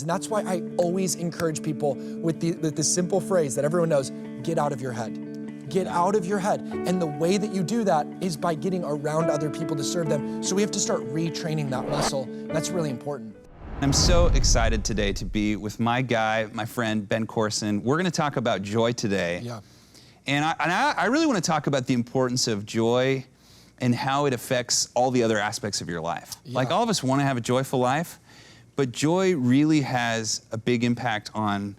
And that's why I always encourage people with the simple phrase that everyone knows, get out of your head. Get out of your head. And the way that you do that is by getting around other people to serve them. So we have to start retraining that muscle. That's really important. I'm so excited today to be with my guy, my friend, Ben Courson. We're gonna talk about joy today. Yeah. And I really wanna talk about the importance of joy and how it affects all the other aspects of your life. Yeah. Like all of us wanna have a joyful life, but joy really has a big impact on,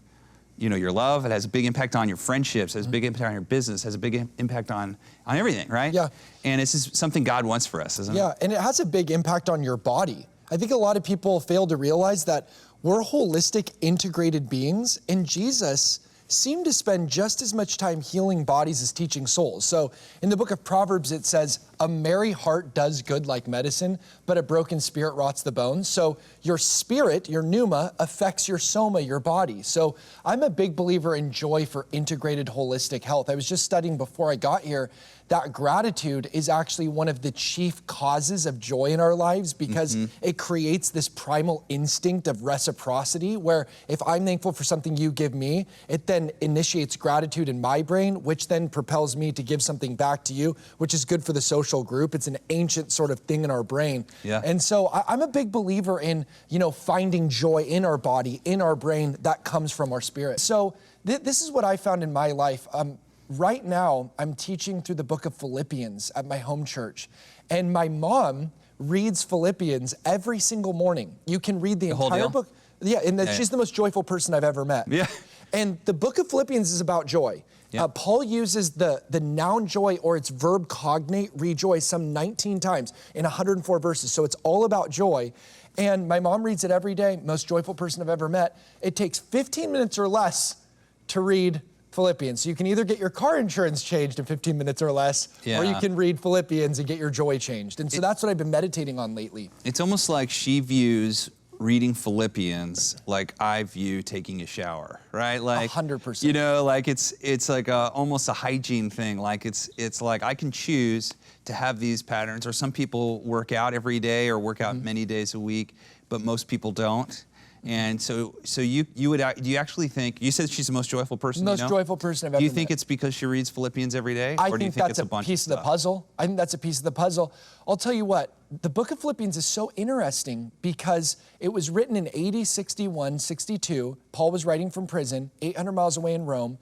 your love. It has a big impact on your friendships. It has a big impact on your business. It has a big impact on everything, right? Yeah. And it's just something God wants for us, isn't it? Yeah, and it has a big impact on your body. I think a lot of people fail to realize that we're holistic, integrated beings, and Jesus seemed to spend just as much time healing bodies as teaching souls. So in the book of Proverbs, it says, a merry heart does good like medicine, but a broken spirit rots the bones. So your spirit, your pneuma, affects your soma, your body. So I'm a big believer in joy for integrated holistic health. I was just studying before I got here that gratitude is actually one of the chief causes of joy in our lives because it creates this primal instinct of reciprocity where if I'm thankful for something you give me, it then initiates gratitude in my brain, which then propels me to give something back to you, which is good for the social group. It's an ancient sort of thing in our brain. Yeah. And so I'm a big believer in, finding joy in our body, in our brain that comes from our spirit. So this is what I found in my life. Right now, I'm teaching through the book of Philippians at my home church, and my mom reads Philippians every single morning. You can read the whole entire deal? book. Yeah, and she's the most joyful person I've ever met. Yeah. And the book of Philippians is about joy. Yeah. Paul uses the noun joy or its verb cognate, rejoice, some 19 times in 104 verses. So it's all about joy. And my mom reads it every day, most joyful person I've ever met. It takes 15 minutes or less to read Philippians. So you can either get your car insurance changed in 15 minutes or less, or you can read Philippians and get your joy changed. And so that's what I've been meditating on lately. It's almost like she views reading Philippians like I view taking a shower, right? Like 100%. Like it's like almost a hygiene thing. Like it's like I can choose to have these patterns, or some people work out every day or work out many days a week, but most people don't. And so do you actually think, you said she's the most joyful person you know? Most joyful person I've ever met. Do you think it's because she reads Philippians every day? I or do you think think that's it's a bunch piece of the stuff? puzzle. I think that's a piece of the puzzle. I'll tell you what, the book of Philippians is so interesting because it was written in AD 61, 62. Paul was writing from prison, 800 miles away in Rome.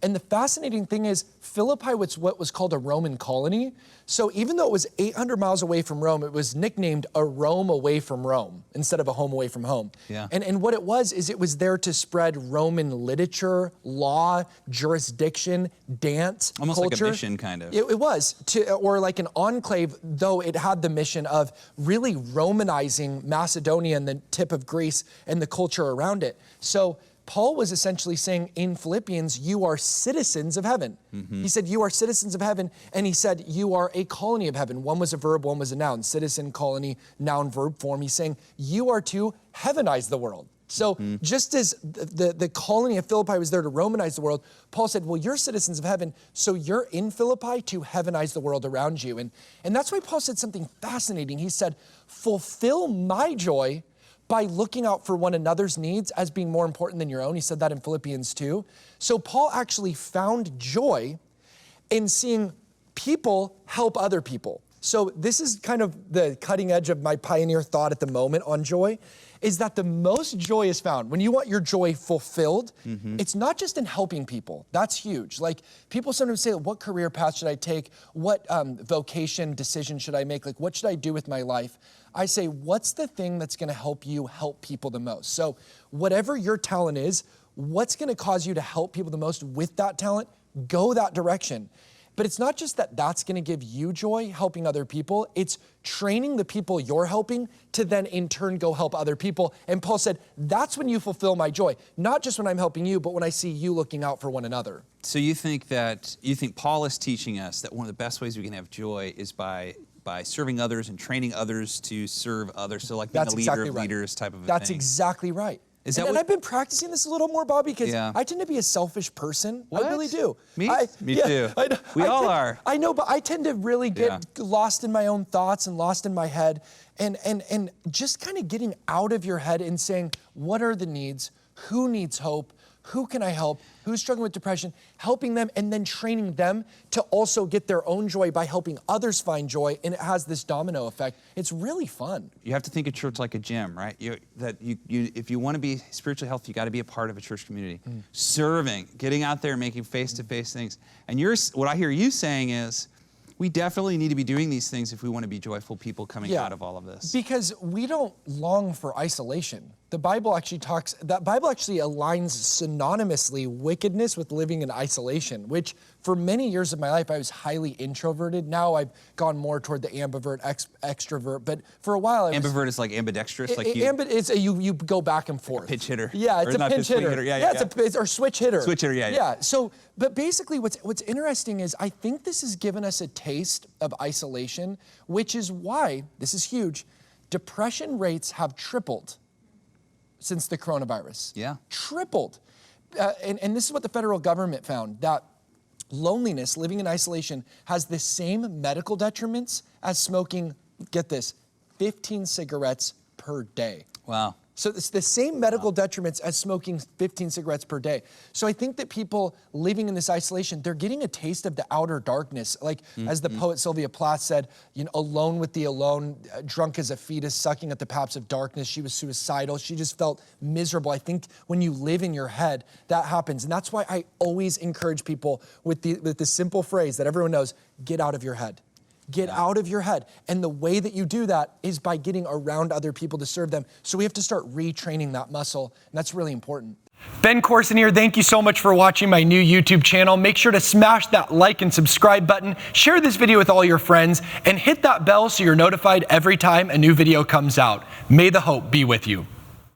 And the fascinating thing is Philippi was what was called a Roman colony. So even though it was 800 miles away from Rome, it was nicknamed a Rome away from Rome instead of a home away from home. Yeah. And what it was is it was there to spread Roman literature, law, jurisdiction, dance, almost culture. Like a mission kind of. It was, or like an enclave, though it had the mission of really Romanizing Macedonia and the tip of Greece and the culture around it. So Paul was essentially saying in Philippians, you are citizens of heaven. He said, you are citizens of heaven. And he said, you are a colony of heaven. One was a verb, one was a noun. Citizen, colony, noun, verb form. He's saying, you are to heavenize the world. So just as the colony of Philippi was there to Romanize the world, Paul said, well, you're citizens of heaven, so you're in Philippi to heavenize the world around you. And that's why Paul said something fascinating. He said, fulfill my joy by looking out for one another's needs as being more important than your own. He said that in Philippians 2. So Paul actually found joy in seeing people help other people. So this is kind of the cutting edge of my pioneer thought at the moment on joy, is that the most joy is found when you want your joy fulfilled. It's not just in helping people. That's huge. Like people sometimes say, what career path should I take? What vocation decision should I make? Like what should I do with my life? I say, what's the thing that's gonna help you help people the most? So whatever your talent is, what's gonna cause you to help people the most with that talent, go that direction. But it's not just that that's gonna give you joy, helping other people, it's training the people you're helping to then in turn go help other people. And Paul said, that's when you fulfill my joy. Not just when I'm helping you, but when I see you looking out for one another. So you think Paul is teaching us that one of the best ways we can have joy is by serving others and training others to serve others. So like being a leader of leaders type of a thing. That's exactly right. And I've been practicing this a little more, Bobby, because Yeah. I tend to be a selfish person. What? I really do. Me too. We all are. I know, but I tend to really get lost in my own thoughts and lost in my head. And just kind of getting out of your head and saying, what are the needs? Who needs hope? Who can I help? Who's struggling with depression? Helping them, and then training them to also get their own joy by helping others find joy. And it has this domino effect. It's really fun. You have to think of church like a gym, right? If you want to be spiritually healthy, you got to be a part of a church community. Serving, getting out there, making face-to-face things. And what I hear you saying is, we definitely need to be doing these things if we want to be joyful people coming out of all of this. Because we don't long for isolation. The Bible actually aligns synonymously wickedness with living in isolation, which for many years of my life, I was highly introverted. Now I've gone more toward the ambivert, extrovert, but for a while I was... Ambivert is like ambidextrous? You go back and forth. Pitch hitter. Yeah, it's a pinch hitter. It's or switch hitter. Switch hitter, yeah. So, but basically what's interesting is I think this has given us a taste of isolation, which is why, this is huge, depression rates have tripled since the coronavirus. Yeah. Tripled. And this is what the federal government found, that loneliness, living in isolation, has the same medical detriments as smoking, get this, 15 cigarettes per day. Wow. So it's the same medical detriments as smoking 15 cigarettes per day. So I think that people living in this isolation, they're getting a taste of the outer darkness. Like as the poet Sylvia Plath said, alone with the alone, drunk as a fetus, sucking at the paps of darkness. She was suicidal. She just felt miserable. I think when you live in your head, that happens. And that's why I always encourage people with the simple phrase that everyone knows, get out of your head. Get out of your head. And the way that you do that is by getting around other people to serve them. So we have to start retraining that muscle, and that's really important. Ben Courson here. Thank you so much for watching my new YouTube channel. Make sure to smash that like and subscribe button, share this video with all your friends, and hit that bell so you're notified every time a new video comes out. May the hope be with you.